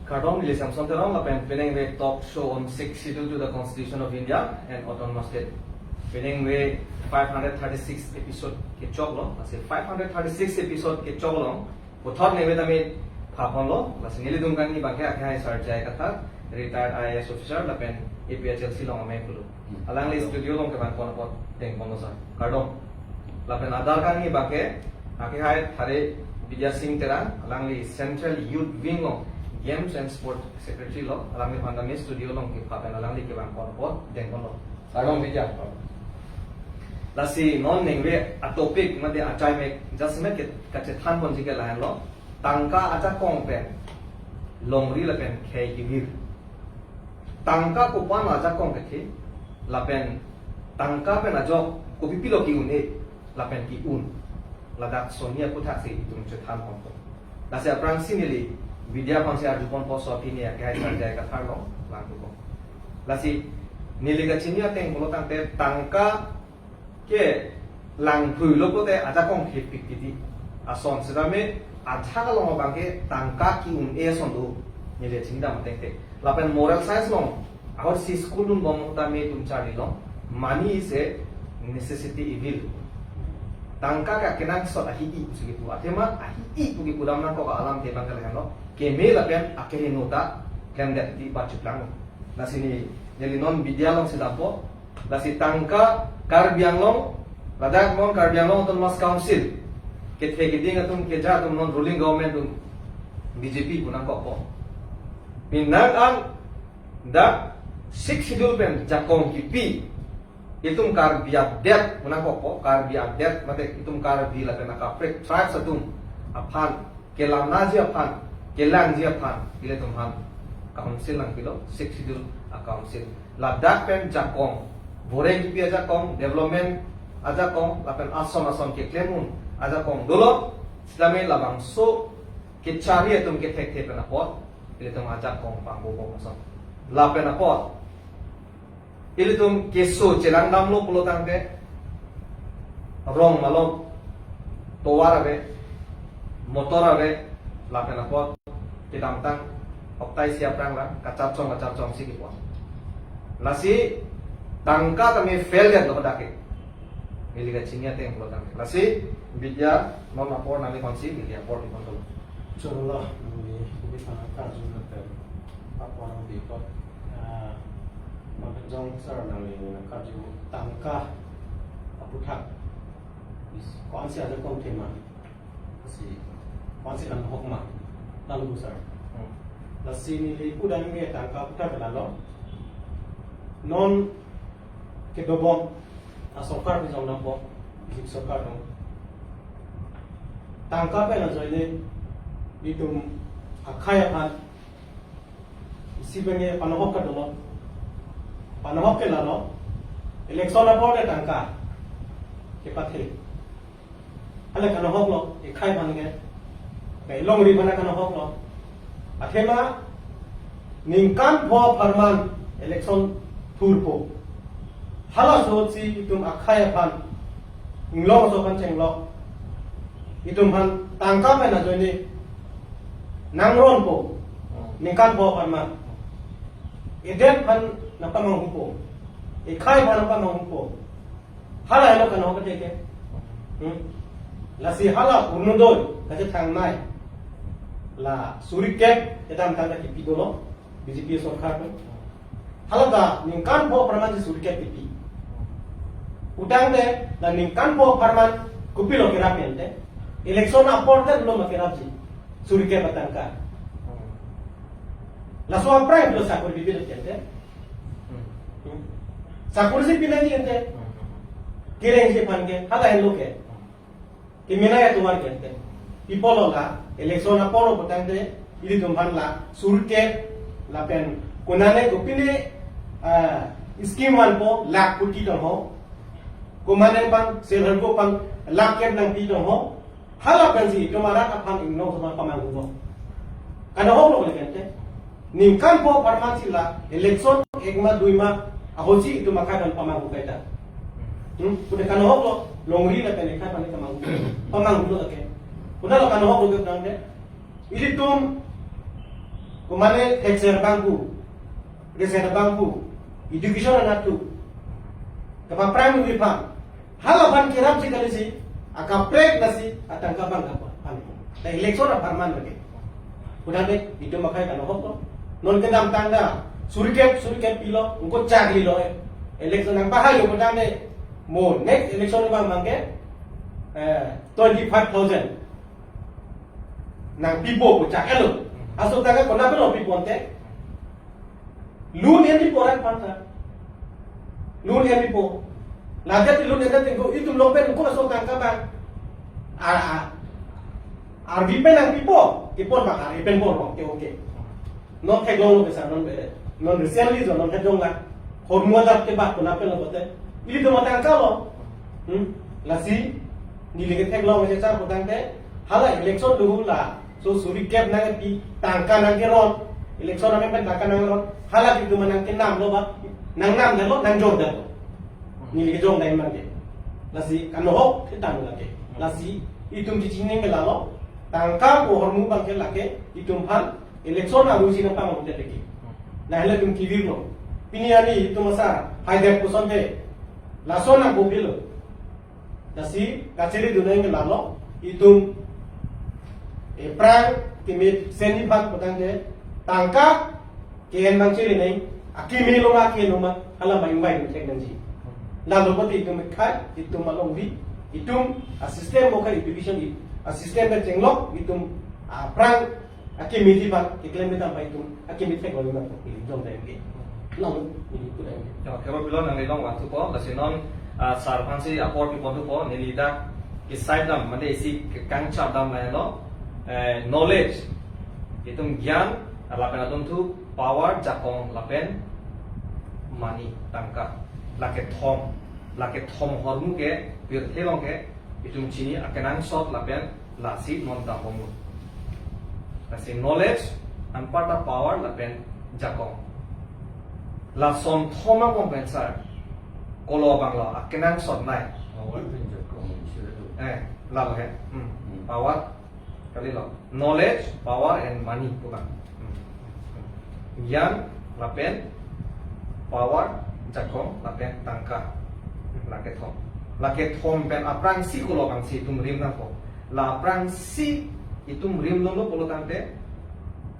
Kardom release Samson Teram lapen pinning way talk show on 6 schedule to the Constitution of India and autonomous state. Pinning way 536 episode ke choklo, lasi 536 episode ke choklo. Uthor nebe dami phapon lo, lasi nili dungkan ni bangke akhai sarjai kata retired IAS officer lapen APHL silong amai kulu. Alang li studio long ke ban pon pot teng pono sa. Kardom lapen adar kan ni bangke akhai thare Vijay Singh Tera alang li Central Youth Wing lo. Games and Sport Secretary lo, alam ni pandami studio long ki papen alang li ke bang pot dengkon lo. Sarong bija. Lasi non nengwe a topic made a chai mek just mek kache than pon jike lahan lo. Tangka aja kong pen longri la pen khei ki vir. Tangka ko pan aja kong ke thi la pen tangka pen ajo ko pipilo ki un e la pen ki un. Ladak sonia ko tha si tum che than pon. Lasi aprang sinili Vidya Pansi Arjupon Poso Opini ya kaya sarjai ka tharlo langku ko. Lasi niliga chinia teng kulo tangte tangka ke lang phui lo ko te aja kong khip piti ason sedame aja ka long bangke tangka ki un e son do nile chinda mateng te lapen moral science long ahor si school un bom ta me tum chari lo money is a necessity evil. Tangka ka kenang sot ahi i segitu atema ahi i pugi pudam na ko alam te bangkel lo keme lapen akhirnya nota kem dat di pacuplang. Nasi ni jadi non bidia long sidapo, nasi tangka karbiang long, ladak mon karbiang long ton mas council. Kethe giding atum keja atum non ruling government tum BJP punang kopo. Pinang ang da 6 schedule pen jakong kipi. Itum karbiak det punang kopo, karbiak det mate itum karbi lapen akaprek tribes atum apan kelam naji apan kelang dia pan bila tumhan council lang kilo 6 schedule a council ladak pen jakong bore kipi aja kong development aja kong lapen asom ke klemun aja kong dolo islami labang so ke cari atum ke tek pen apot bila tum aja kong pangbo kong asom lapen apot ili tum keso celang namlo pulo tangte rong malom towar ave motor ave lapen apot kita tang oktai siap rang lah kacap cong sih gitu. Lasi tangka kami fail ya lo dake. Miliga cinya teng lo dake. Lasi bidya non apor nami konsi bidya apor di kontrol. Insyaallah ini kita akan juga ter apa orang di kota. Makan sar nami kaju tangka apu thak. Konsi ada kong tema. Si konsi kan hokma. Lalu besar. Lasi ni udah ni tangkap kita berlalu. Non kedobong asokar di zona bo, di sokar dong. Tangkap yang ada ini itu akaya kan. Isi bengi panohok ke dulu. Panohok ke lalu. Election apa ada tangkap. Kepathil. Ada panohok lo, ikai panggil. Kay long ri mana kana hok lo athema ningkan pho farman election thurpo hala so si itum akhaya pan inglong so kan chenglo itum han tangka me na joini nangron po ningkan pho farman eden pan napamang hupo ikhai pan napamang hupo hala elo kana hok teke lasi hala unudol kaje thangnai la suriket edam tanda kipi dolo BJP sarkar ko halaga ningkan po parman si suriket kipi udang de la ningkan po parman kupilo kirapente election aporde lo makirapji suriket batangka la so amprai lo sakur bibi de sakur si pinani ente kireng si pange hala eloke kimina ya tumar kente ipolo la election apolo potante ili tumhan la surke la pen konane kopine scheme wan po lak puti to ho komane pan selhar ko pan lak ken nang pi to ho hala pen si tomara apan ingno sama pamang ho kana ho lo kente ningkan po parman sila election ekma duima ahoji itu makadan pamang ho kaita kuda kana ho lo longri la pen ekha pan pamang ho ke Kuna lo kan ho ko nang de. Ili tum kumane exer bangku reser bangku education anatu kapa primary pan halaban kiram si kalisi aka prek nasi atang kabang kapa pan ta election a farman lagi udah deh itu makai kan hok non kedam tanda surikep pilo ungko chagli lo election ang bahayo udah deh mo next election bang mangke 25,000 nang pipo ko chak elo asok taga kona pero pipo ante loan endi porat panta loan endi po lagat loan endi ko itu lopen ko asok tangka bang RVP nang pipo ipon ba RVP po oke non thegong lo besa non recently zo non thegong la hormua dap ke ba kona pero bote itu matang kalo lasi nilai thegong lo besa potang te hala election dulu la so suri cap na pi tangka nang keron election na pen tangka nang ron hala itu manang kenam lo ba nang nam lo nang jor da ni ke jong dai man ke lasi kan ho kita no ke lasi itum di chine ke lalo tangka ko hormu bang ke lake itum hal election na rusi na pang mo ke na hala tum kivir no piniani itum sa haide ko sonde laso na go bilo lasi kachiri dunai ke lalo itum Prang timit seni bak potang de tangka kian bang ciri nei akimi loma hala main main teknologi lalu poti itu mekai itu malong di itu asisten moka division asisten dan cenglok itu prang akimi di bak iklim kita itu akimi teknologi nak pilih jom dah ini lalu ini tu dah ini. Kalau bilang nang ilong waktu po, kasi non sarpansi apor pi pontu po nilida kisai dam mande isi kangcha dam na lo knowledge itung gyan lapen atum tu power jakong lapen money tangka lake thom hormu ke bir helong ke itung chini akenang shot lapen lasi non ta homu kasi knowledge and part of power lapen jakong la som thoma compensar kolo bangla akenang shot nai la he power kali lo knowledge power and money bukan gyan lapen power jakong lapen tangka lake thom pen aprang si kulo bang si tum rim na ko la aprang si itum rim lo polo tante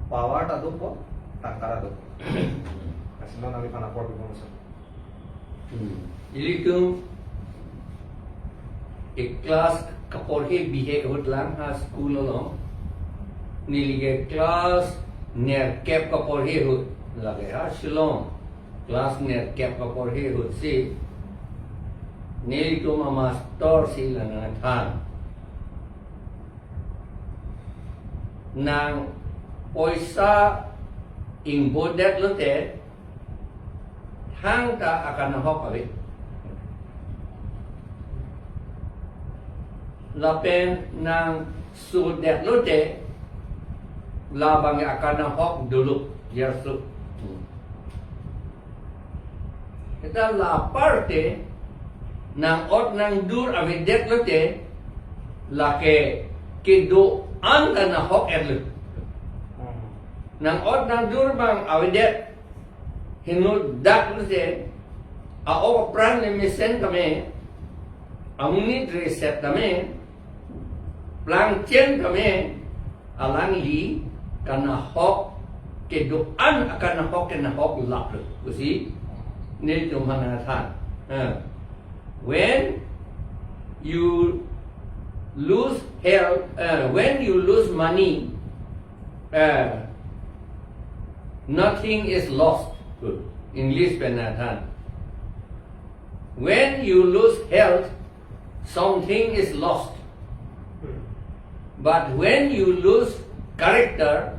power ta do ko tangka do asino nami pana por bi so jadi tu kelas kapolhe bihe hutlang ha school lo nilige class ner cap kapolhe hut lage ha Shillong class ner cap kapolhe hut si nil to master si lana than nang poisa imbodet lote hang ta akan hok abe lapen nang sudet lote labang akan hok dulu yersu kita la parte nang ot nang dur avidet lote lake kedo an kana hok erlu nang ot nang dur bang avidet hinu dak lote a o pran le misen kame amuni reset kame lang chen kami alang li kana hok ke doan akan hok kana hok lap kusi ni tu mana than when you lose health when you lose money nothing is lost English penathan when you lose health something is lost. But when you lose character,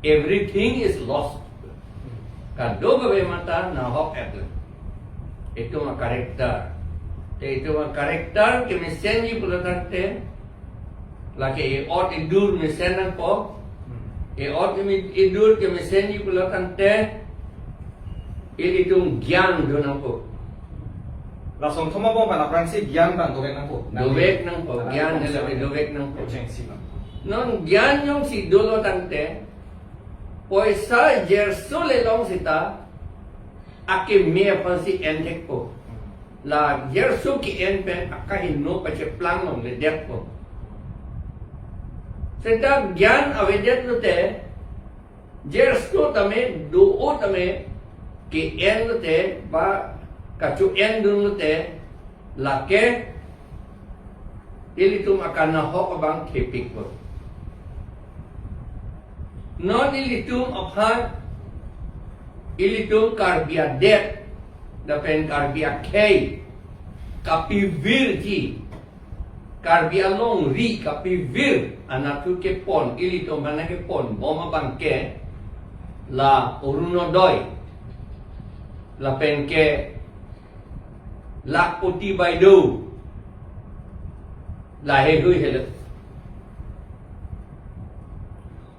everything is lost. Kado gawe mata na hok etle. Itu ma character. Itu ma character ke mesen yi pulatante. Lake e ot idur mesen po. E ot idur ke mesen yi pulatante. Itu gyan do nang po. Langsung thoma bong pana aprang si gyan bang dovek nang po Dovek nang po gyan nila dovek nang po. cheng si bang Non gyan yung si dolo tante poisa jersu le long sita akim mia pansi entek po la jersu ki en pen akahin no pache plang long le det po sita gyan avedet no te jersu tame do tame ki en no te ba kacu en dun no te la ke ilitum akan na hok abang kepik po non ilitum aphan ilitum karbia det dapen karbia kei kapi virji karbia long ri kapi vir anatu ke pon ilitum mana ke pon boma bangke la uruno doi la pen ke lak poti baidu la he hui hele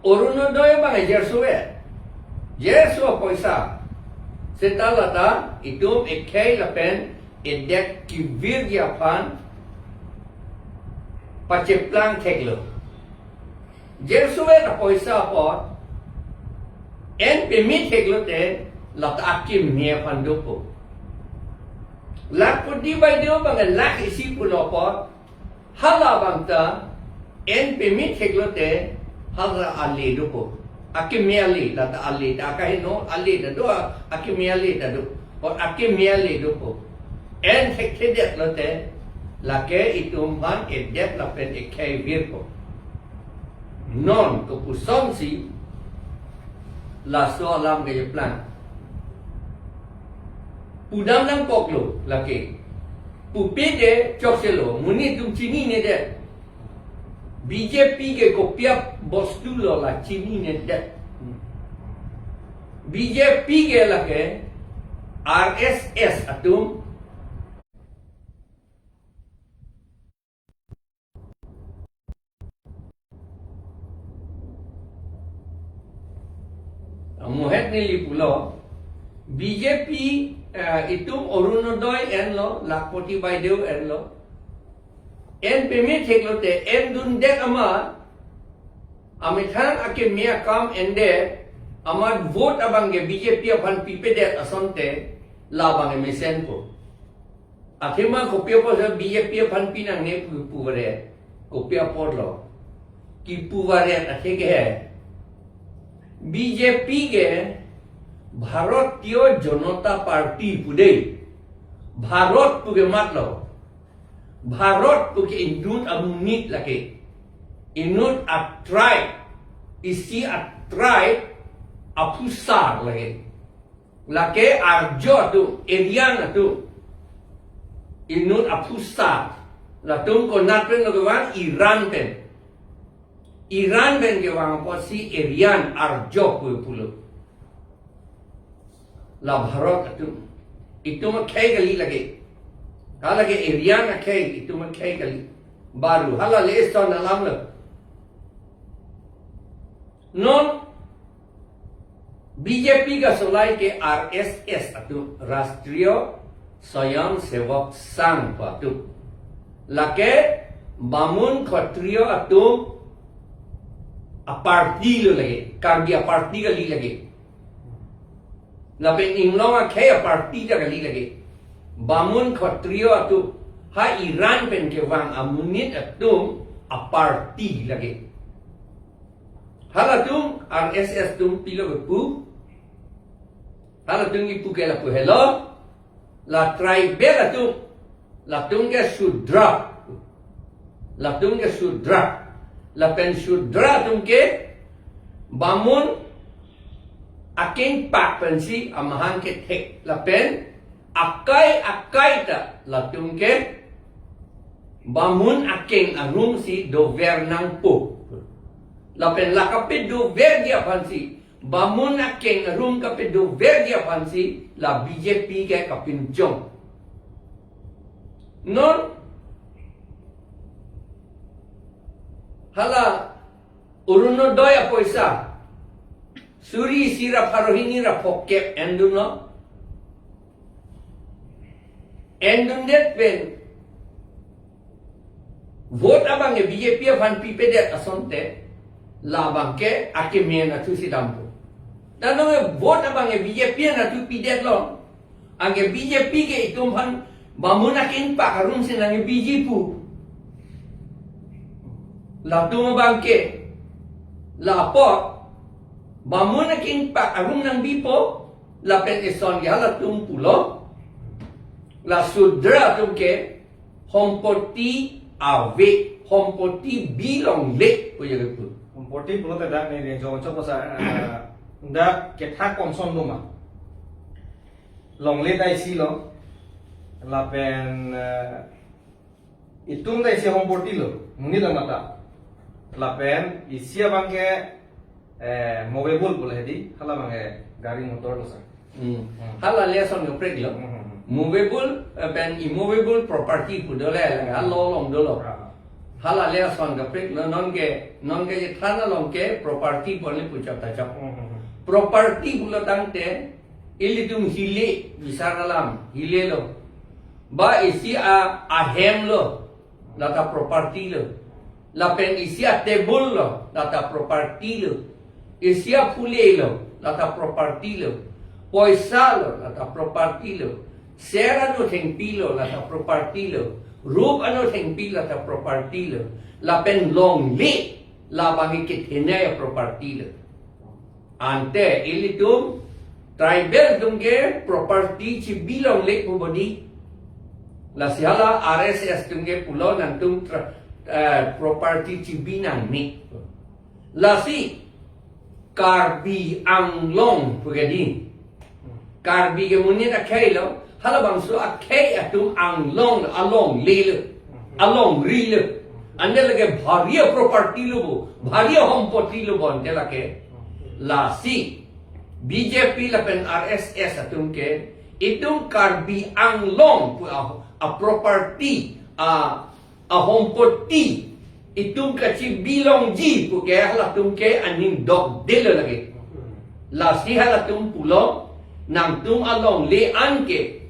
uruno doi bang Jersu poisa setalata itum ekei lapen edek kivir japan pacheplang teklo Jersu poisa pot en pemit teklo te lata akim mia pandupo lak pudi baidu bang lak isi pulo pot hala bangta en pemit teklo te hala ali dupo akimiali lata ali ta kahino ali da do akimiali da do or akimiali do po en hektedet lote la ke itum han edet la pen ekei virpo non ko pusonsi la so alam ke plan pudam nang poklo la ke pupide chokselo muni tum chini ne de BJP ke kopiap bostu lo la chini ne det BJP ke la ke RSS atum muhet ni lipulo BJP itum Orunodoi en lo lakpoti baideu en lo en pemit heklo te en dun dek ama amithan ake mia kam ende amad vote abange BJP apan pipedet asonte labang emesen po akhima kopia po sa BJP apan pinang ne puvare kopia por lo ki puvare atheke BJP ke Bharatiya Janata Party pude Bharat puge matlo Bharat puge indun amunit lake inut a tribe isi a tribe apusar lake arjo tu erian tu inut apusar la tum ko natpen lo gwan Iran pen ke wang posi erian arjo pulo la Bharat tu itu mah kali lagi kalau ke area nak itu mah kali baru hala les tahun dalam le non BJP ka solai ke RSS atu Rastriya Swayam Sevak Sangh atu lake Bamun Khatriya atu a party lo lagi kardia party kali lagi lapen inglonga kaya party kali lagi Bamun Khatriya atu ha Iran pen ke wang amunit atum a party lagi halatum RSS tum pilo pu halatum ipu ke la pu hello la tribe atu la tum ke Shudra la pen Shudra tum ke Bamun aking pak pensi amahan ke tek la pen akai ta la tum ke Bamun aking arum si dover nang pu la pen la kapit dover dia pansi Bamun aking arum kapit dover dia pansi la BJP ke kapin jong non hala Orunodoi apoisa Suri sira parohini ra pokep enduno endundet pen vote abang BJP fan pipedet asonte labang ke akimien atu sidampo Dan nang vote abang BJP na tu pidet lo. Ang BJP ke itum han mamunakin pa karum sinang BJP. La tu mabangke. La pot mamunakin pa karum nang bipo la pen ison ya la tum pulo. La sudra tum ke hompoti ave hompoti bilong lek punya gitu. Porti pulo te dak ni dia jong chok sa dak ke thak kom son duma long le dai si lo la pen itung dai si hom porti lo muni da mata la pen isia bangke movable bole di hala bangke gari motor lo sa Hala lesson ng preg lo. Movable pen immovable property pudole la lo long dolo. Hala lesson ng preg lo non ke thana long ke property bole puchap ta chap. Property pula tangte ilitum hile bisaralam hile lo. Ba isi ahem lo lata property lo. La pen isi table lo lata property lo. Isi pule lo lata property lo. Poisa lo lata property lo. Sera no tengpilo lata property lo. Rup ano tengpilo lata property lo. La pen long li la bangikit hinay property lo. Ante ilitum tribal tungge property ci bilong lek po body. La siala RSS tungge pulo nang tung property ci binang ni. La si karbi ang long pugadi. Karbi ke munit akailo halabang so akay atum ang long along lele along rile. Ande lage bharia property lo bharia hompoti lo bonte lake. La si BJP la pen RSS atum ke itung karbi ang long a property a hompoti itung kachi bilong ji pu ke hala tum ke aning dog delo lagi la si hala tum pulo nang tum along le an ke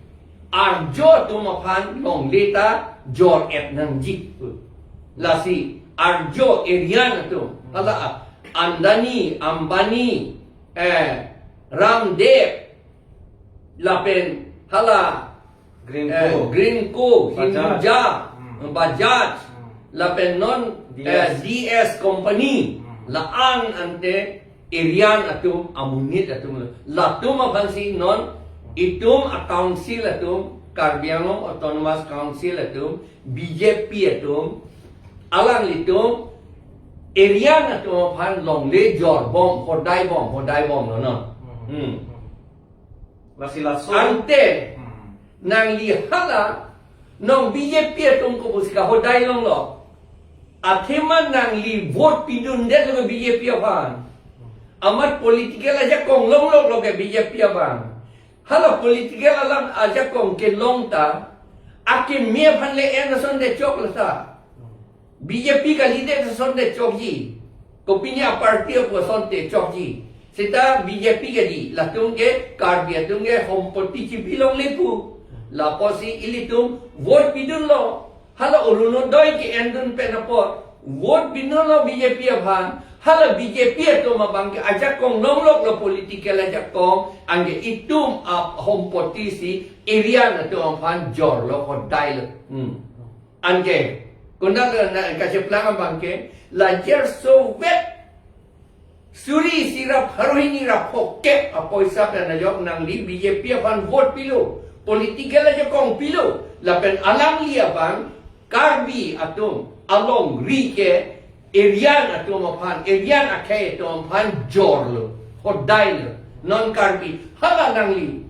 arjo tum aphan long leta jor et nang ji la si arjo erian tum hala Andani, Ambani, Ramdev, Lapen, Hala, Greenco, Hinduja, Bajaj, Lapen non DS Company, Laan ante Irian atum amunit atum latum avansi non itum a council atum Karbiango Autonomous Council atum BJP atum alang litum Area na to pan long le jor bom hodai bom no no. La sila so Ante nang li hala nong BJP tung ko busika hodai long lo. Atheman nang li vote pindun de lo BJP apan. Amat political aja kong long lo ke BJP apan. Hala political alam aja kong ke long ta akin me pan le en son de chok la sa. BJP ka leader sa sonde chokji. Kopinya party ko sonte chokji. Sita BJP ka di latung ke karbia tung ke hompoti chi bilong lepu. La posi ilitum vote bidun lo. Hala uluno doi ke endun penapot. Vote bidun lo BJP abhan. Hala BJP to mabangke ajak kong nonglok lo political ajak kong angge itum hompoti si area na to abhan jor lo hodai lo. Angge Kunda kasi plangan bangke, lajar so wet. Suri sirap haruhini rap hoke apoy sap na najok nang li BJP apan vote pilo. Politikal aja kong pilo. Lapen alang li apan karbi atum along rike erian atum apan erian akay atum apan jorlo hodai lo non karbi hala nang li.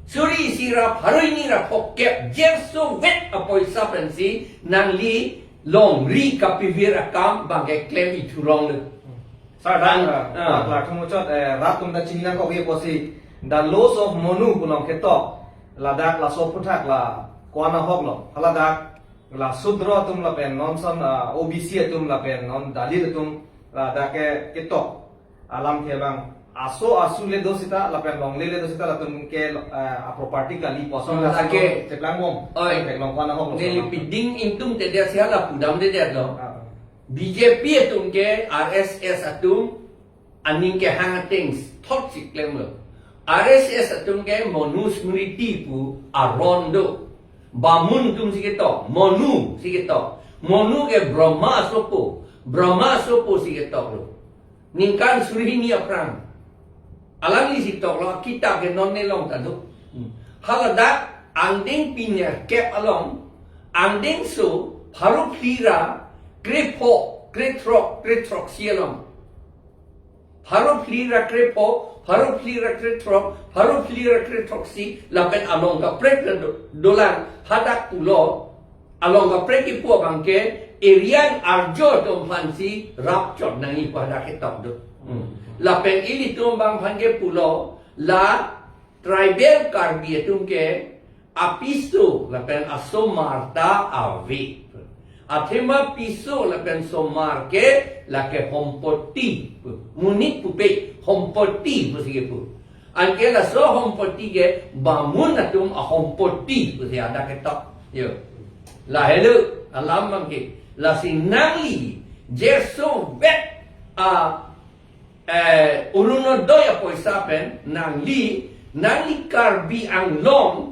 Suri sirap haruini rap hoke jerso wet apoy sapen si nang li long ri kapivir akam bagai claim iturong le. Sardan la kumuchot ratum da chinna ko ye posi the loss of monu punong ketok la dak la so puthak la kwana hoglo hala dak la sudro tum la pen non son OBC tum la pen non dalir tum la dak ketok alam ke bang aso asule dosita la pen long le dosita la tum ke a property ka li poson la ke teplang bom ke long kwana hoglo Neli piding intum te dia siala pudam de dia lo. BJP atum ke RSS atum aning ke hang things toxic lemmer RSS atung ke monusmriti pu arondo bamun tum siketo monu ke brahma sopo siketo lo ningkan surhini aprang alangi sitok lo kita ke non nelong tadu halada anding pinya kep along anding so haru plira grepo gretrok sialong haru plira grepo haru plira gretrok si lapen along ka prek dolan hadak pulo along ka prek ipo bangke irian arjo tom fansi rapchot nangi pada ketok do lapen ili tumbang bangke pulo la tribal karbi tungke apiso lapen asomarta avi athema piso lapen somar ke lake hompoti munit pupe hompoti pusige pu anke la so hompoti ke bamun atum a hompoti pusi ada ketok yo la helu alam mangke la sinali jeso bet uruno doya poisapen nangli karbi ang long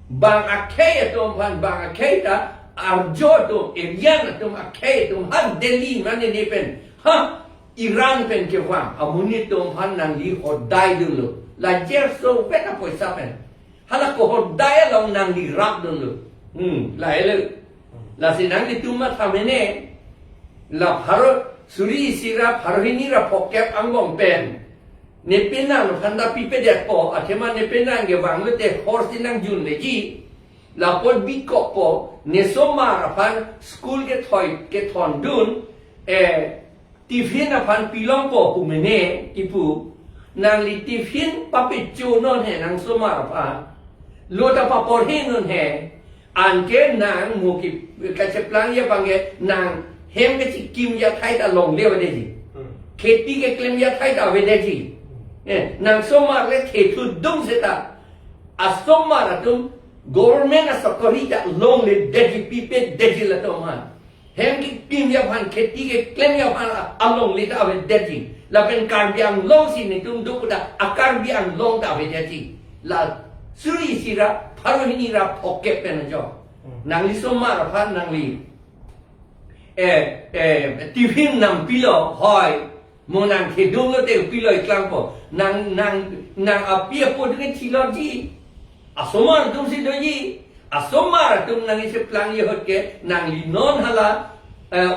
bang akay atom bang akay ta arjo to Irian atom akay atom han Delhi mani nepen ha Iran pen ke wang amuni tom han nangli hodai dulu la jerso beta poisapen hala ko hodai long nangli rak dulu la ele la sinangli tuma thamene la haro suri sira harhini ra pokep angbong pen nepenang handa pipedet po athema nepenang ge wanglete horsinang jun leji la pot bikop po nesomar pan school ke thon dun tifin apan pilong po kumene tipu nang li tifin pape chunon he nang somar pa lota pa por hinon he anke nang muki kacheplang ya bange nang hem ke kim ya thai ta long le wade ji kheti ke klem ya thai ta wade ji nang somar le khetu dum seta asomar atum government asakorita long le deji pipe deji la to man hem ki kim ya phan kheti ke klem ya phan along le ta we deji la pen kar biang long si ni tum du da akar biang long ta we deji la suri sira pharohini ra phokke pen jo nang li somar phan nang li tifin nam pilo hoi monang khedung lo te pilo iklang po nang apia po dengan chiloji asomar tum si doji asomar tum nang ise plang ye hot ke nang li non hala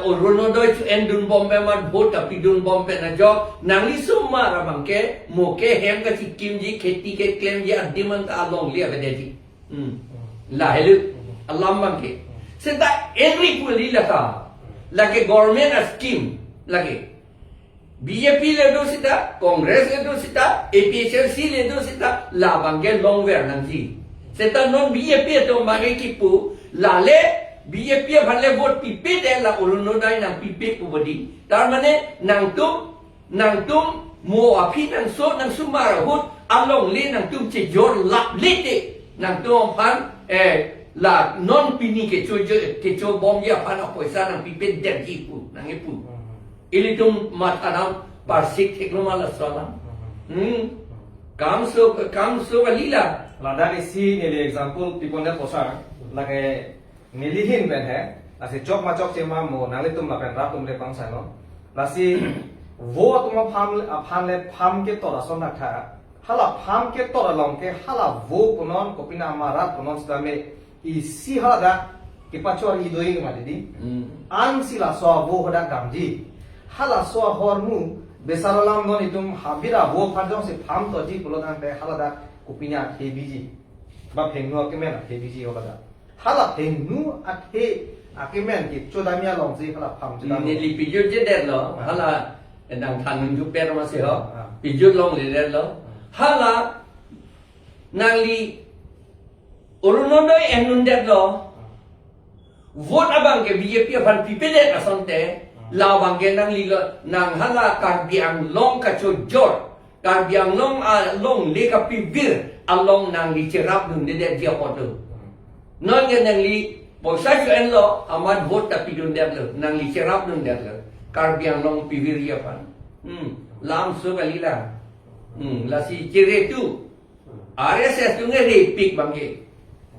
orono doi chu endun bombe man bot api dun bombe na jo nang li somar abang ke moke hem ka sikkim ji kheti ke claim ji adiman ta long lia be ji la helu allah bang ke senta every puli la ta lagi government scheme lagi BJP le do sita, Congress le do sita, APHRC le do sita, la bangge long ver nanti. Seta non BJP to mage kipu, la le BJP bhalle vote pipe de la uruno dai nang pipe pu bodi. Tar mane nang tum mo api nang sumara hut along le nang tum che jor lap lete nang tum phan la non pini ke cho bom ya phan apoisa nang pipe de ji pu nang pu. Ilitum matanam parsik teknomala salam kam so walila lada isi nili example tipone posar lage nilihin ben hai ase chok ma chok chema mo nale tum la pen ra tum le pang sa no lasi wo tum pham ke tora sona kha hala pham ke tora long ke hala wo punon kopina amara punon stame isi hala ke pachor I doi ma didi an sila so wo hoda gamji hala so hormu besaralam non itum habira wo phajong se pham to ji pulodan te hala da kupinya hebiji ba phengnu akemen hebiji hola da hala phengnu akemen ki chodamia long ji hala pham ji da ni li pijut je der lo hala nang than ju per ma se ho pijut long le der lo hala nang li urunodoi enun der lo vote abang ke BJP phan pipede asonte lao bang ke nang li nang hala kar biang long ka cho jor kar biang long long le ka pivir along nang li cherap dun de dia potu non ke nang li bo sa ju en lo amad vote ta pidun der lo nang li cherap dun der lo kar biang long pivir ya pan lam so kalila la si cire tu RSS tu ngeri pik bangke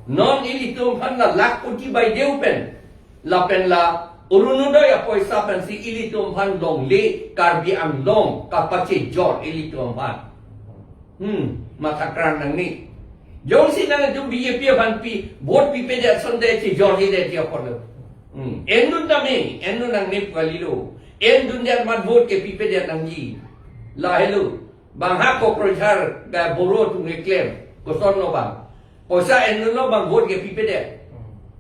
non ilitum han la lak uti by deu pen la pen la urunudo ya poisa pen si ilitum han long le karbi ang long kapache jor ilitum han matakran nang ni jong si nang tu BJP ban pi vote pi pe ja sonde chi jor hi de ti apolo endun tame endun nang ni kalilo endun der mat vote ke pi pe ja nang ji la hello bang ha ko projar ga boro tu nge claim ko son no bang poisa endun no bang vote ke pi pe de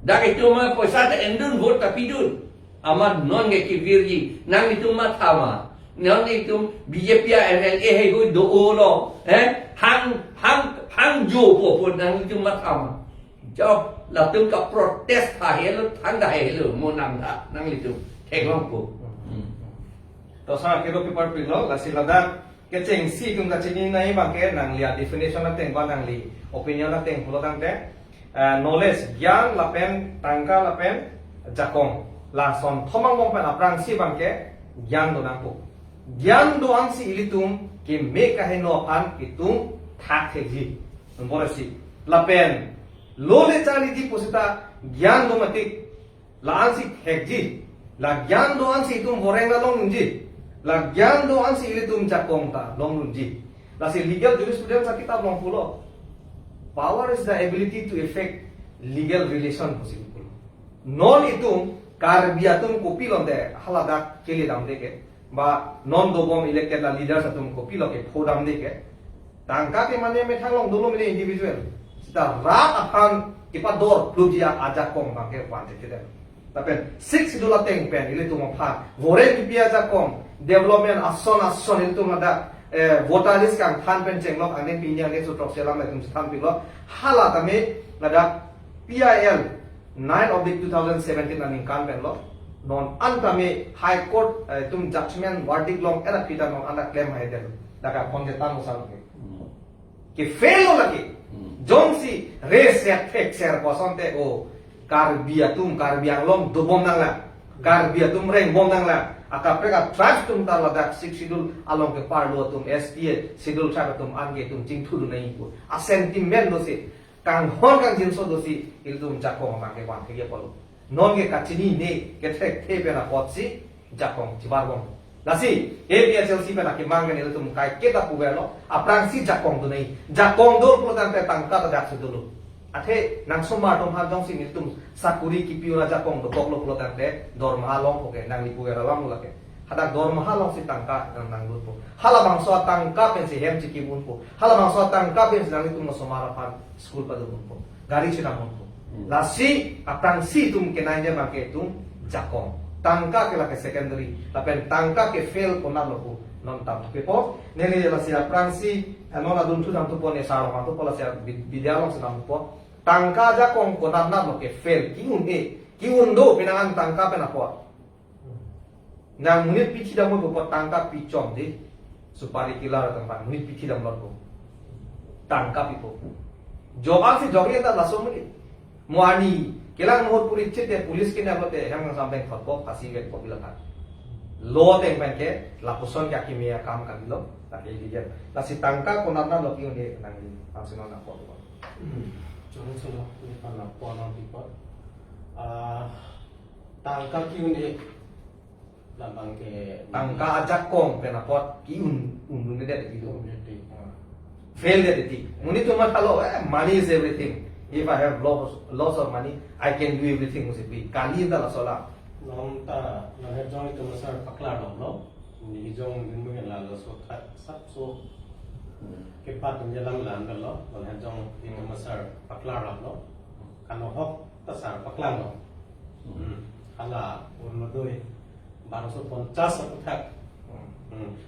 da ke tu ma poisa ta endun vote ta pi dun amat non nge ki virji nang itu ma thama non itu BJP NLA hay hu do lo hang jo po nang itu ma thama job la tung ka protest ha he lo thang da he lo mo nam da nang itu thek long ko to sa ke do paper pilo la silada ke cheng si kum ka chini nai ba ke nang lia definition na teng ba nang li opinion na teng pulo tang te knowledge gyan la pen tangka la pen jakong la son thomang mong pen aprang si bang ke gyan do nang po gyan do ang si ilitum ke me ka he no an ki tum thak the ji nombor si la pen lo le chali di posita gyan do matik la an si thek ji la gyan do an si tum borenga long ji la gyan do an si ilitum jakong ta long ji la si legal jurisprudence sa kitab long pulo power is the ability to effect legal relation possible non itum karbiatum kopilon de halada keli dam deke ba non dobom elected la leaders atum kopilo ke phodam deke tangka ke mane me thanglong dolo mine individual sita rat aphan ipador plujia aja kong bangke wante kede tapen 6 dola teng pen ile tum pha vore kipia ja kong development ason ile tum ada voter list kang than pen chenglok ane pinya ne sutrok selam tum than pilo hala tame lada PIL 9 of the 2017 aning kan pen lo non antame high court tum judgment verdict long era pita non anda claim hai del daga konde tan usal ke fail lo lagi jongsi race ya fake share kosonte o karbiatum karbiang long dobom nang la karbiatum reng bom nang la aka preka tribes tum tar la dak six schedule along ke parlo tum SPA schedule tribe tum ange tum jingthu du nei ko a sentiment do se kang hon kang jinso do si il tum jakong ma ke wan ke ye polo non ke kachini ne ke thek the pena potsi jakong jibar bom lasi APSLC pena ke mangan il tum kai ke ta pubelo aprang si jakong do nei jakong do ko tan te tangka ta dak su dulu athe nang soma tom ha jong si il tum sakuri ki piura jakong do boklo ko tan te dor ma long ko ke nang li puera lam la ke hada dor ma long si tangka nang lu po hala bang so tangka pen si hem chi ki mun po hala bang so tangka pen nang li tum soma ra pan school pa do mun po gari china mun po lasi apang si tum ke nang je ba ke tum jakong tangka ke la ke secondary tapen tangka ke fail ko na lo po non tam ke po nele la si apang si non adun tu dam tu po ne sa ro ma tu po la si bidyalong sa dam po tangka jakong ko na lo ke fail ki un do pinangan tangka pe na po nang munit pichi dam mo po tangka pichom de supari kilar tempat munit pichi dam lo po tangka pi po jobang si jogi ta laso mo muani kelang mohot puri chete police ke na bote hang sampai khotko kasi get ko bila kan lo teng pen ke la puson ka kimia kam kan lo ta ke dia la si tangka ko na lo ki ne nang ni pasino na ko Jangan salah ini karena puanan tipe tangka kiune lambang ke tangka ajak kong pena pot ki un ne de ti do fail de ti muni to ma khalo money is everything if I have lots of money I can do everything must be kali da la sola nom ta na he jong itu masar pakla dong no ni jong din mo la lo so khat sap so ke pat tum jalam lan da lo wal he jong itu masar pakla dong no kano hok ta sar pakla no hala urno doi 1250 satu tak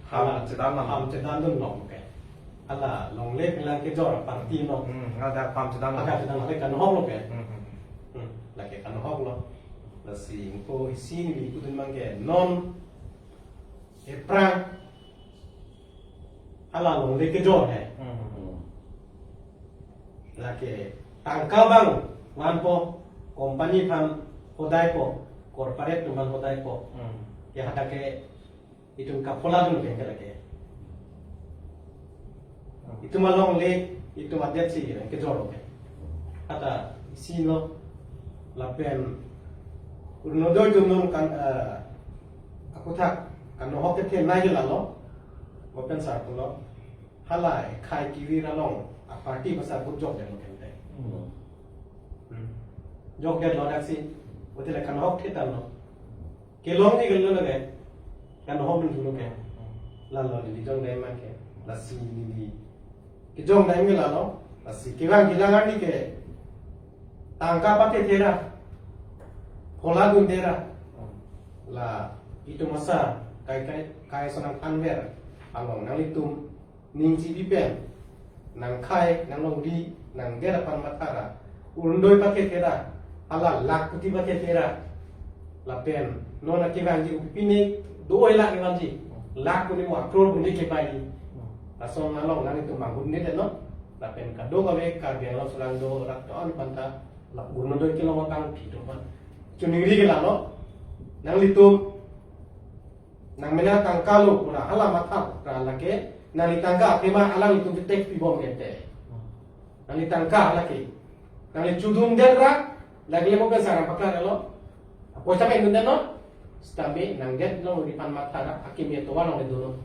ham sedam ham cedan dun no ke hala long lek lang ke jor parti no ada ham sedam ada cedan le kano hok lo ke la ke kano hok lo la si ko isin bi kudun mangke non prang hala long lek ke jor he la ke tangka bang wan po company phan hodai po corporate tuman hodai po ya hada ke itu kapola dun ke lagi itu malong le itu adet si ke joro ke ata sino la pen urno do itu non kan aku tak kan no hoke ke nai la lo mo pen sa ko lo halai khai kiwi ra long a party pasal bu jok den lo ken te jok den lo dak si otele kan hok ke tal lo ke long ni gel lo ge kan hok dun lo ke la lo di jong dai man ke la si ni ke jong dai mi la lo la si ke bang ke jangan ni ke tangka pakai tera pola gun tera la itu masa kai sonang anwer along nang litum ning ci dipen nang kai nang long di nang gera pan matara urundoi pakai tera ala lak puti pakai tera la pen nona ke ganji upini do ila ke ganji lak puni wa kror puni ke pai asong nalong nang itu mangun ni no la pen ka do gawe ka biang lo sulang do rak ton panta la urno do kilo matang thito pan chuni ri ke la no nang litum nang mena tangkalu ura hala matap ra lake nang litangka tema ala litum tek pibom gete nang litangka lake nang licudum derra lagi mo ka sarang pakar lo apo sa men no stambe nang get lo di pan matara akim ye to walo le do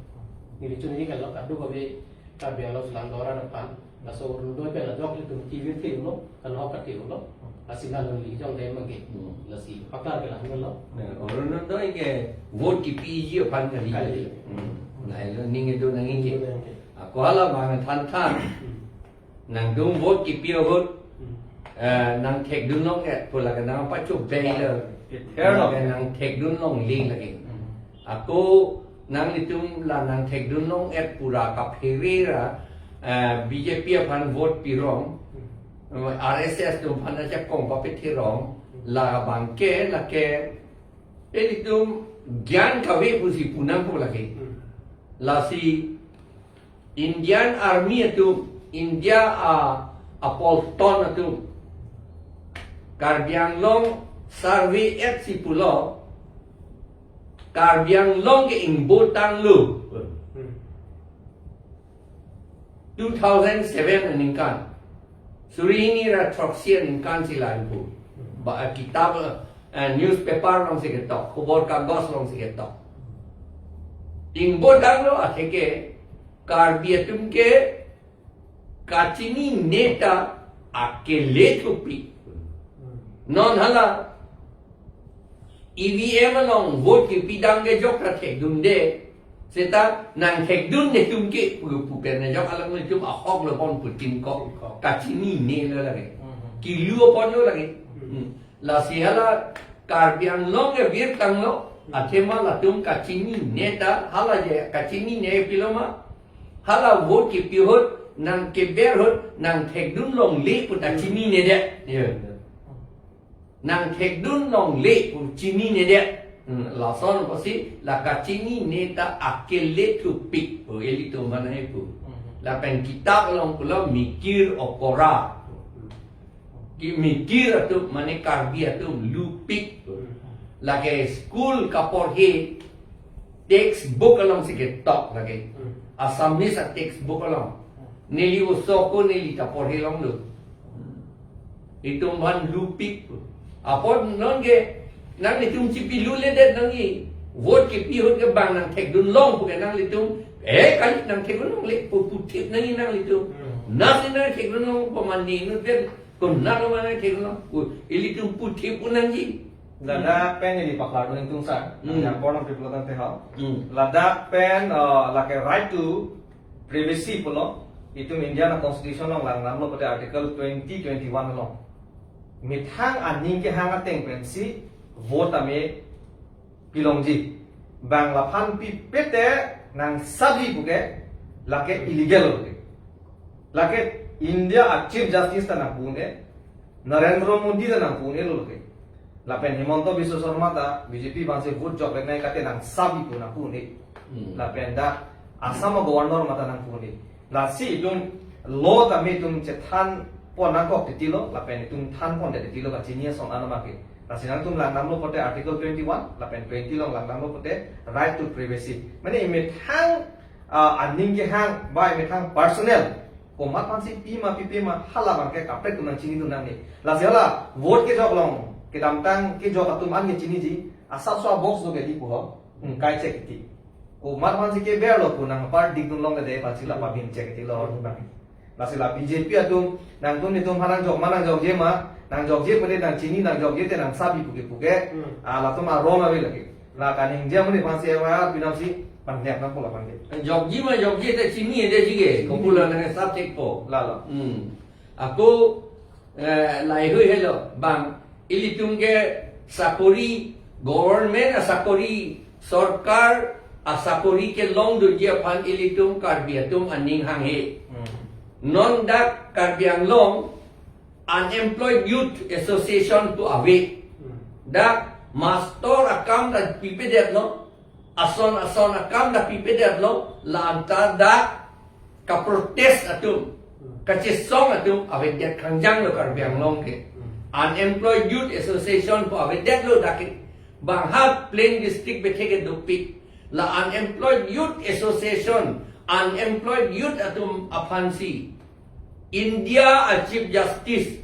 ni chuni ke lo ka do be ka be lo sulang dora depan laso urno do pe la dok litum TV te lo kan ho ka te lo asina lo li jong dai mage lasi pakar ke la ngelo Orang nonton ke vote ki PG pan kali. Nai lo ning itu nang ini. Aku ala bang tan nang dung vote ki pio vote nang tek dun long ke pula ke nang pacu bay le. Nang tek dun long ling lagi. Aku nang litum la nang tek dun long pura ka phirira BJP pan vote pi rong. RSS tu pan aja kong pa peti rong la bangke la ke itu ज्ञान कवे पुसी पुनम को लगे लासी Indian army itu India apolton itu Karbiang Long survey at si pulau Karbiang Long ke Ingbotang lu 2007 ningkan Surini ra Troxian ningkan sila itu ba kitab newspaper long se ketok, kubor kagos long se ketok. Ingbo dang lo ateke karbiatum ke kachini neta akele tupi. Non hala EVM long vote ki pidang ke jok ra thek dum de seta nang thek dum ne tum ke pu pen ne jok alang ne tum a hok lo pon putin ko kachini ne lo lage. Ki luo pon lo lage. La sihala Karbiang Long ke bir tang lo atema la tum kachini neta hala je kachini ne piloma hala vote ki pihot nang ke berhot nang thek dun long le put kachini ne de nang thek dun long le put chini ne de la son pasi la kachini neta akele tu pik o eli tu mana itu la pen kitab long pulau mikir okora mikir tu mane karbia tu lupik lagi school kapor he textbook along sikit tok lagi Assamese a textbook along nili usoko nili kapor he long lu itu man lupik apon nonge nang litum cipi lule det nangi vote ki pi hot ke bang nang tek dun long pu nang litum kali nang tek dun long le pu putip nangi nang litum nang nang tek dun long pemandi nu den kon nalo mana kekno ili tum puthi punanji Lada pen ini pakar tu yang tungsan yang born of people tante hal. Lada pen like a right to privacy pulo itu Indiana Constitution long lang namlo pada article 2021 long. Mithang aning ke hang ateng pen si vote ame pilongji bang lapan pi pete nang sabi buke lake illegal buke lake India Chief Justice tanah pune Narendra Modi tanah pune lo ke lapen Himanto Biswa Sarma ta BJP banse vote job renai kate nang sabi puna pune lapen da Assam governor mata nang pune la si tum law ta me tum chethan pon nang kok titilo lapen tum than pon de titilo ka chinia song anama ke la sinang tum lang namlo pote article 21 lapen 20 long lang namlo pote right to privacy mane me thang aning ke hang bai me thang personal ko mat pan si pi ma hala bang ke kapre tu nang chini tu nang ni la siala vote ke jok long ke dam tang ke jok atum an ke chini ji asap so box do ke di ko kai check ti ko mat pan si ke be lo ko nang par dik dun long ke de pa sila pa bin check ti lo nang la sila BJP atum nang tum ni tum hanang jok manang jok je ma nang jok je pade nang chini nang jok je te nang sabi puke la tu ma ro ma be lagi la kaning je mun pan si wa binam si pan nek nang pula pan ke jok ji te sini ada juga kumpulan dengan subjek po. la Aku lai hui hello bang ilitung ke sakori government sakori sarkar sakori ke long du je pan ilitung karbiatum aning hang he non dak karbiang long unemployed youth association to ave dak master akam da pipedet no ason akam da pipedet no la anta dak ka protest atum ka chisong atum ave det kangjang lo karbiang long ke unemployed youth association to ave det lo dak bang hat plain district bethe ke dupik la unemployed youth association unemployed youth atum afansi India a chief justice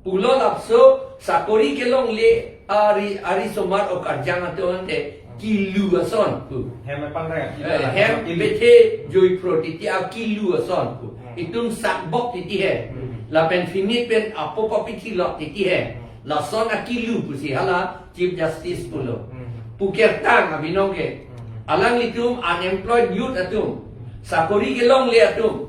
pulol apso sakori kelong le ari somar o karjang aton te kilu ason hem pan ra hem ibete joy protiti a kilu ason itum sakbok titi he la pen finit pen apo papiti lot titi he la son a kilu pusi hala chief justice pulo pukertang abinong ke alang litum unemployed youth atum sakori kelong le atum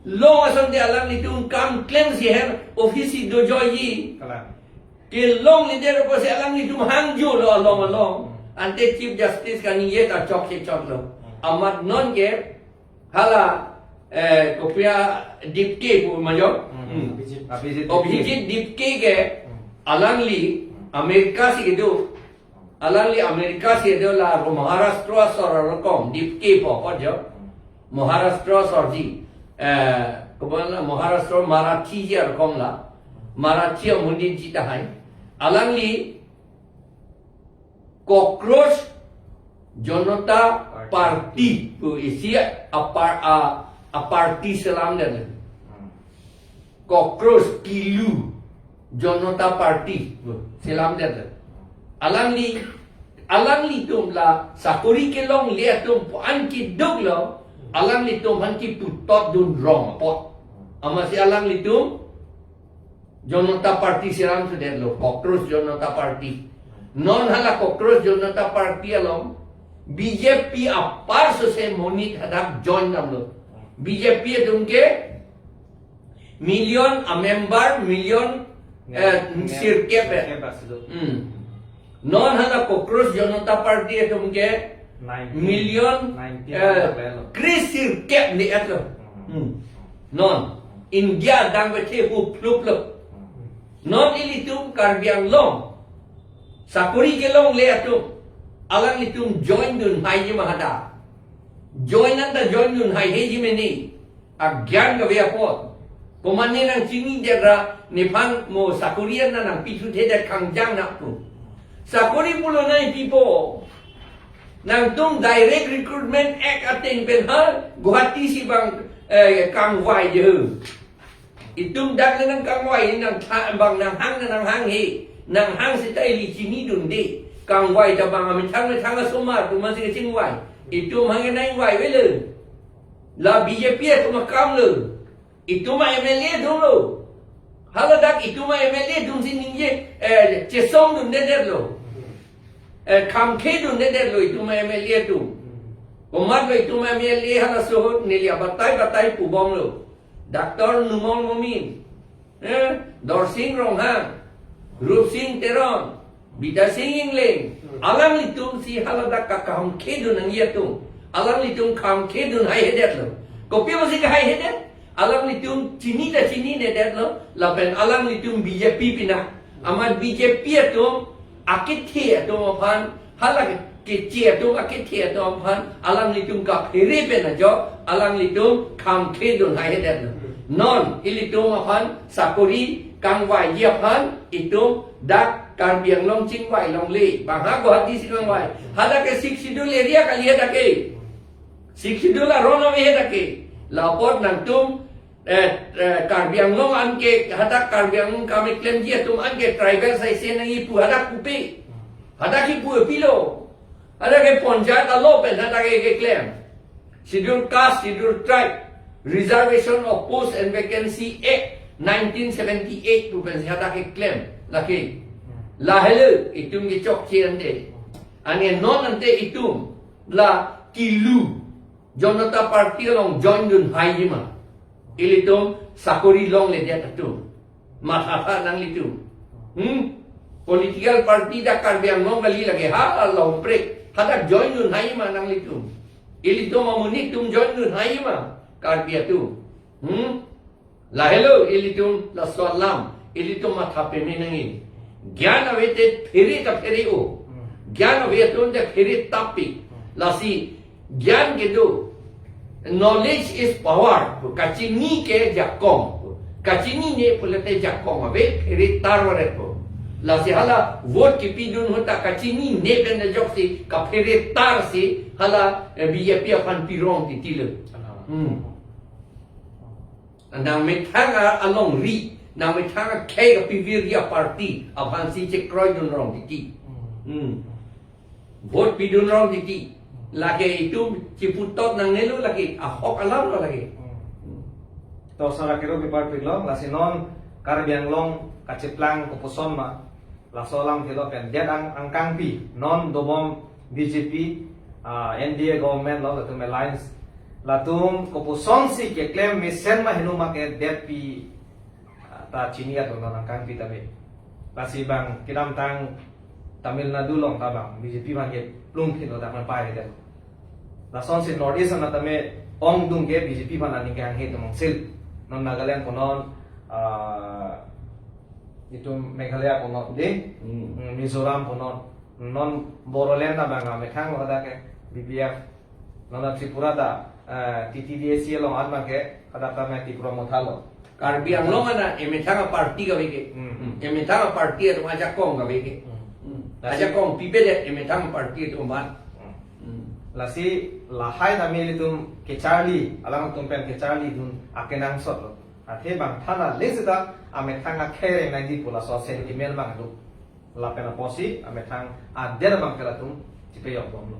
long ason de alang litum kam claim si her ofisi do joyi kala ke long ni der ko se alang litum hangju lo long ante chief justice kan ye ta chok se chok lo amat non ke hala kopia dipke pu majo objektif dipke ke alang li amerika si do alang li amerika si do la maharashtra sor kom dipke po jo maharashtra sor ji kemudian Maharashtra Marathi je rkom la Marathi mundi cita hai alang li cockroach Janata Party tu isi a party selam dan cockroach kilu Janata Party selam dan alang li tum la sakuri kelong le tum an ki dog lo alang litum hanki putot dun wrong pot ama si alang litum Janata Party siram sudah lo cockroach Janata Party non hala cockroach Janata Party along BJP apar se monit hadak join nam lo BJP dungke million a member million sirkep non hala cockroach Janata Party dungke million krisir kep ni atlo non India dang bethe hu plup non ilitum karbiang long sakuri kelong le atum alang litum join dun hai ji mahada join dun hai he ji meni agyan ga via pot komane nang chini dera nipan mo sakurian nang pitu the da kangjang na pu sakuri pulo nai people nang tum direct recruitment act ating pen hal Guwahati si bang kangwai je itum dak nang kangwai nang bang nang hang he nang hang si tai li chini dun de kangwai ta bang ami thang sumar tu masih chingwai itum hang nai wai we le la BJP tu makam le itum ma MLA dulu hala dak itum ma MLA dun sin ninje chesong dun de lo kam kedun de lo itu ma MLA tu umat lo itu ma MLA hala sohot nelia batai pu bom lo Dr. Numol Momin Dorsing Ronghang Rup Singh Teron Bida Singh Ingling alang litum si hala dak kam kedun ang yetum alang litum kam kedun hai hedet lo kopi masih hai hedet alang litum chini de det lo lapen alang litum BJP pina amat BJP atum akit thia to phan halak ke chia to akit thia to phan alang litum ka pheri pe na jo alang litum kham khe don hai hedet non ilitum phan sakuri kangwai ye phan itum dak karbiang long chingwai long le bang ha Guwahati si kangwai halak ke siksidul area ka lihat ake siksidul la rono we dake lapor nang tum Karbi Anglong anke hadak Karbi Anglong kami claim dia tum anke tribal sai se nang ipu hadak kupi hadak ipu pilo hadak ke ponjat alo pen hadak ke claim schedule caste schedule tribe reservation of post and vacancy act 1978 tu pen hadak ke claim laki lahele itum ke chok chian de ane non ante itum la kilu Jonata party long join dun haijima ilitum sakori long le dia tu matata nang litum political party da Karbiang long gali lagi ha long break hada join dun haijima nang litum ilitum amuni tum join dun haijima Karbia tu la hello ilitum la salam ilitum mathape menangi ज्ञान अवेते फेरे का फेरे ओ ज्ञान अवेते उनके फेरे तापी लासी ज्ञान के दो knowledge is power kacini ke jakong kacini ne pulate jakong abe फेरे तार वरे को लासी हाला वोट की पीडुन होता kacini ne बने जोक्सी का फेरे तार से हाला बीजेपी अपन पिरों की तिल nang metanga along ri nang metanga ke ka piviria party apan si che kroy dun rong diki vote pi dun rong diki lagi itu ciputot nang nelu lagi ahok alam lo lagi to sara kero bi party long la sinon Karbiang long kaciplang kupuson ma la solang kilo pen dia angkang pi non dobom BJP NDA government lo la tum alliance latum kupuson si ke claim misen ma hinuma ke det pi ta chinia to non angkang pi tabe lasi bang kidam tang Tamil Nadu long tabang BJP ban ke plum kilo ta man pai de la son si northeast na tame ong dung ke BJP ban ani gang he tumong sil non Nagaland konon itu Meghalaya konon de Mizoram konon non Bodoland na bang me khang wada ke BBF non Tripura da TTDC long adma ke kada ta me Tripura mothalo Karbiang long ana emetanga party ka bege emetanga party to aja kong ka bege aja kong pibede emetanga party to man lasi lahai na meli tum ke Charlie alang tum pen ke Charlie dun akenang sot lo athe bang thana lesida ametanga khere na di pula so sentiment bang du la pena posi ametang ader bang kala tum tipe yok bom lo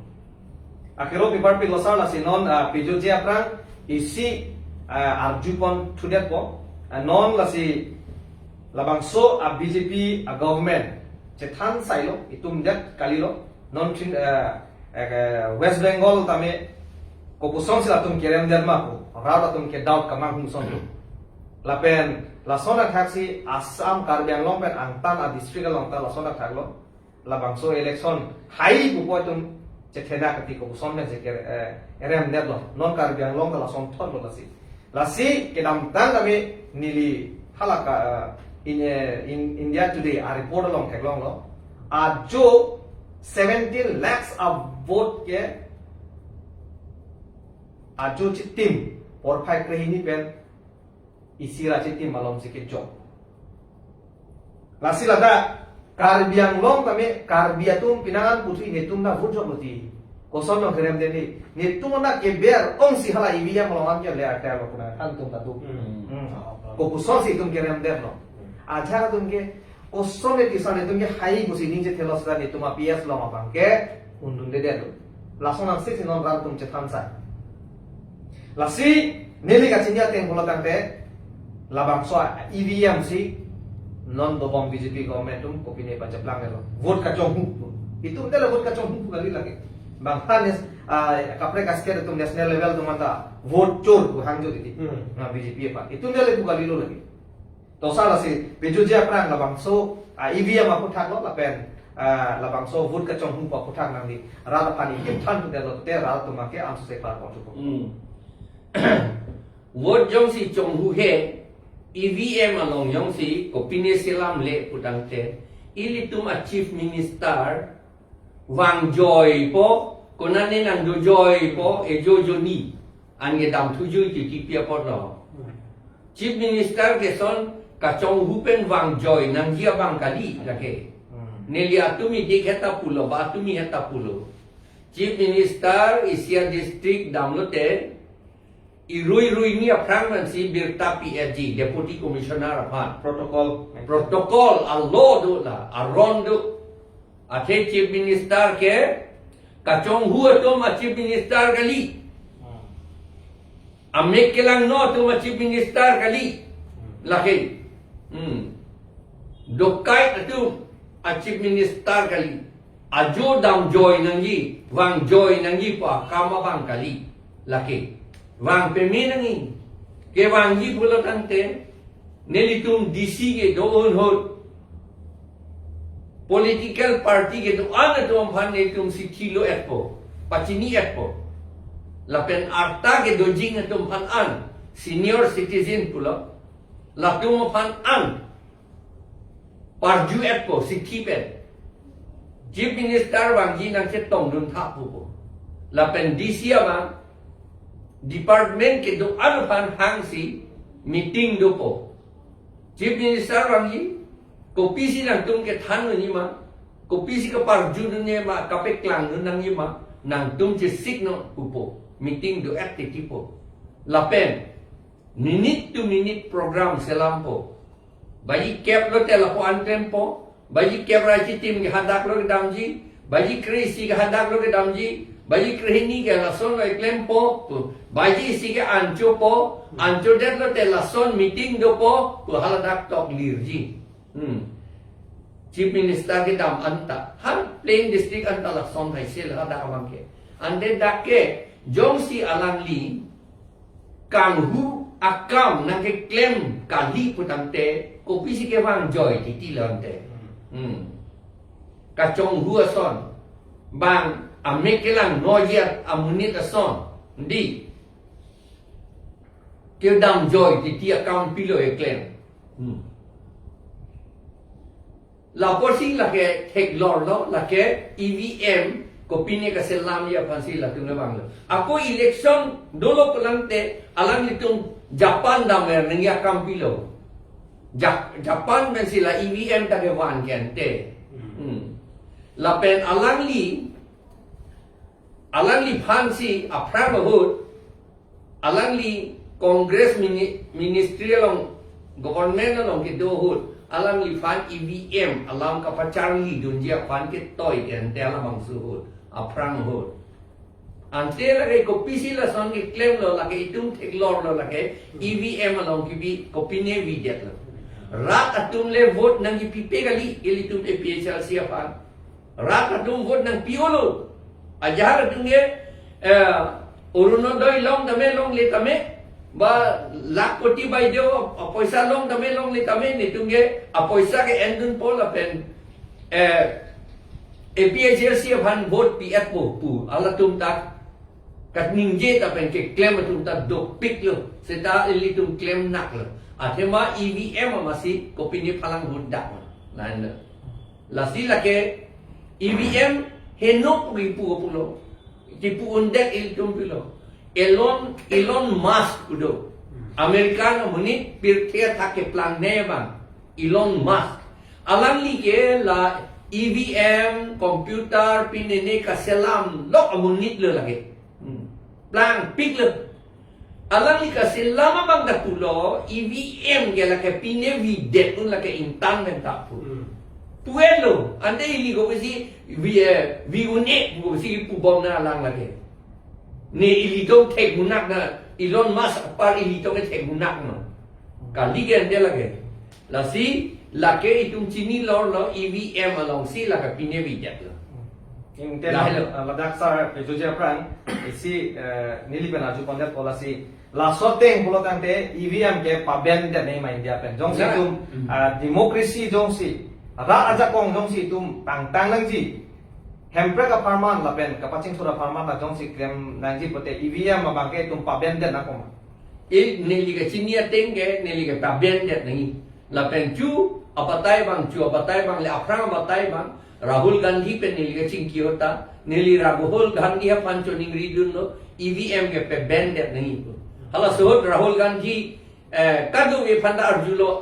akero paper pi losar la sinon pijoji aprang isi arjupon thudet po non lasi labang so a BJP a government che than sailo itum det kalilo non thin West Bengal tame kopusong sila tum kerem derma ko rada tum ke daut kamang hum son la pen la sona taxi Assam Karbiang long pen angtan a district long ta la sona thaglo labang so election hai bu po tum che theda kati kopusong me je kerem derlo non Karbiang long la son thon lo lasi kedam tang kami nili halaka in India Today a report along thaglong lo a jo 17 lakhs of vote ke a jo chitim or phai krehini pen isira chitim malom se ke jo lasi lada Karbiang long kami Karbiatum pinangan putri hetum na vote jo putri koson no kerem deni ni tumona ke ber ong si hala ibia molongan ke le ata lo kuna kan tum tatu ko kuson si tum kerem der lo aja tum ke koson e tisane tum ke hai gusi ninje thelos da ni tuma ps lo ma bang ke undun de der lason ang si non ran tum che thansa lasi neli ka chinya te bola tante labang so EVM si non dobong BJP government tum kopine pa japlang lo vote ka chong hu itu ndela vote ka chong hu kali lagi bangtanes kapre kasker tum national level tum anda vote chor tu hangjo diti na BJP pa itu ndele ku galilo lagi to sala si bejuji aprang labang so EVM aku thak lo lapen labang so vote ka chong hu pa puthak nang di rada pani ke than tu delo te rada tu make am se par pon tu vote jong si chong hu he EVM along jong si opinion silam le putang te ili tum a chief minister Wang Joy po kunani nang do joy po e jojo ni an ge dam thu ju ti pia po lo chief minister ke son ka chong hupen Wang Joy nang dia bang kali lake neli atumi de kheta pulo ba atumi heta pulo chief minister Asia district damlote irui ni aprang man si birta PFG Deputy Commissioner apan protocol protokol allo do la aron do ate Chief Minister ke kacong hua tu ma Chief Minister kali amek kelang no tu ma Chief Minister kali laki dokai tu a Chief Minister kali ajo dam joy nangi wang joy nangi pa kama bang kali laki wang pemi nangi ke wang ji pula tante neli tum DC ke doon hot political party ke tu ana tu amphan ne tum si kilo etpo pachini etpo lapen arta ke dojing tum phan an senior citizen pula la tum phan an parju etpo si kipet Chief Minister wang ji nang che tong dun tha pu lapen DC ama department ke do ano pan hang si meeting do po Chief Minister wang ji kopi si nang tum ke than ni ma kopi si ka parju ni ma kapek klang nang ni ma nang tum che signal po meeting do activity po lapen minute to minute program selam po bayi cap lo tela po antem po bayi cap raji tim ke hadak lo ke damji bayi krisi ke hadak lo ke damji bayi krihini ke lason lo klem po bayi si ke ancho po ancho det lo te lason meeting do po haladak tok lirji Chief Minister ke dam anta han plain district anta lason hai sel hadak awang ke ande dakke jong si alang li kang hu akam nang ke claim kali putante kopi si ke wang joy titi lante kacong hu ason bang amekelang noyat amunit ason di ke dam joy titi account pilo e claim la porsi la ke tek lor lo la ke EVM kopi ni ka selam ya pansi la tu bang lo ako election dolo pelante alang litung Japan damer nang ya kampilo Japan men sila EVM ta ke wan kente lapen alang li phansi aprang hut alang li Congress ministerial government long ke do hut alang li phan EVM alam ka pachar li dunjia phan ke toy kente alam su hut aprang hut ante lagi kopi sila son ke claim lo lagi itum tek lor lo lagi EVM along ki bi kopi ne videt lo rat atum le vote nang ipipe kali ilitum PHL siapa rat atum vote nang piolo ajar atum ge uruno doi long tame long le tame ba lak koti bai deo paisa long tame long le tame ni tum ge paisa ke endun pol apen PHL siapa vote PF pu ala tum tak kat ningje ta pen ke claim tum ta dok pik lo seta ilitum claim nak lo atema EVM masih kopi ni palang hundak lain la sila ke EVM henok ripu pulo tipu undek ilitum pilo Elon Musk udo Amerikano muni pirtia take plan neba Elon Musk alang li ke la EVM komputer pinene ka selam lok amunit le lagi plan pik le alang ni kasi lama bang datulo EVM ke la ke pine videt un la ke intan men tapu puelo ande ili go si vi une go si pu bom na lang la ke ne ili do tek munak na Elon Musk par ili do ke tek munak no kali ke ande la ke la si la ke itum chini lor lo EVM along si la ke pine videt lo in tel ladak sar joja prang isi nili bena ju kondet policy la soteng bolotante EVM ke paben de nei mai dia pen jong si tum democracy jong si ra aja kong jong si tum tang tang lang ji hempre ka farman la pen ka paching thura farman la jong si klem nang ji pote EVM ma bangke tum paben de na koma e neli ka chinia tenge neli ka paben de nei la pen chu apatai bang le aprang apatai bang Rahul Gandhi pe nili ka chingkiota nili Rahul Gandhi ha pancho ningri dun no EVM ke pe bandit nahi hala sohot Rahul Gandhi kadu we phanda arjulo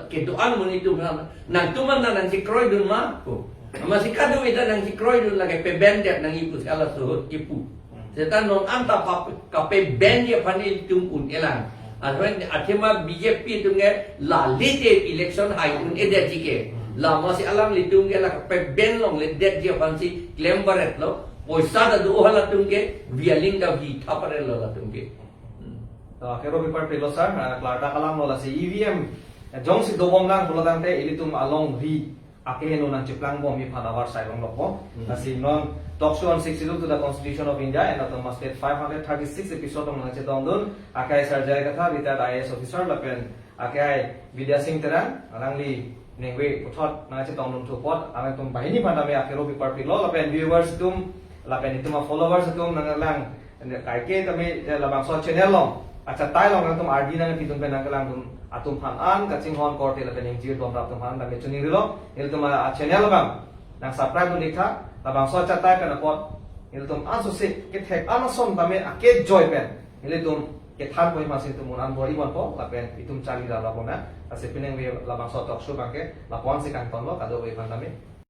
ke to an moni tu nang tuman nang si kroy dun ma ko ama si kadu we nang si kroy dun la ke pe bandit nahi pu hala sohot ipu setan non anta kape ben ye pani tum un elang atwen athema BJP tunge la lite election hai un ede jike la masi alam litung ge la kape ben long le det je fansi claim baret lo poisa da du hala tunge vialing da vi thapare lo la tunge kero paper pe lo sar klarta kalam lo la si EVM jong si dobong nang buladang te ilitum along ri ake no nang chiplang bom mi phanawar sai long lo asi non talk show on 62 to the Constitution of India and the state 536 episode of Nang Chetong Dun akai sarjai katha retired IAS officer lapen akai Vidya Singh Terang rangli nengwe uthot Nang Chetong Dun thupot ame tum bahini pandame akero paper pe lo lapen viewers tum lapen ituma followers tum nang lang kai ke tame labang so channel long acha tai long nang tum RD nang pitum pe nang lang tum atum phan an kaching hon korte lapen ing ji tom rap tum phan dame chuni rilo il tum channel bang nang subscribe tu likha labang so cha tai kana pot il tum an so se ke thek an som dame ake joy pen il tum ke than poi ma sin tum an bori bon po lapen itum chali la labona ase pineng we labang so talk show bang ke lapon se kan ton lo kado we phan dame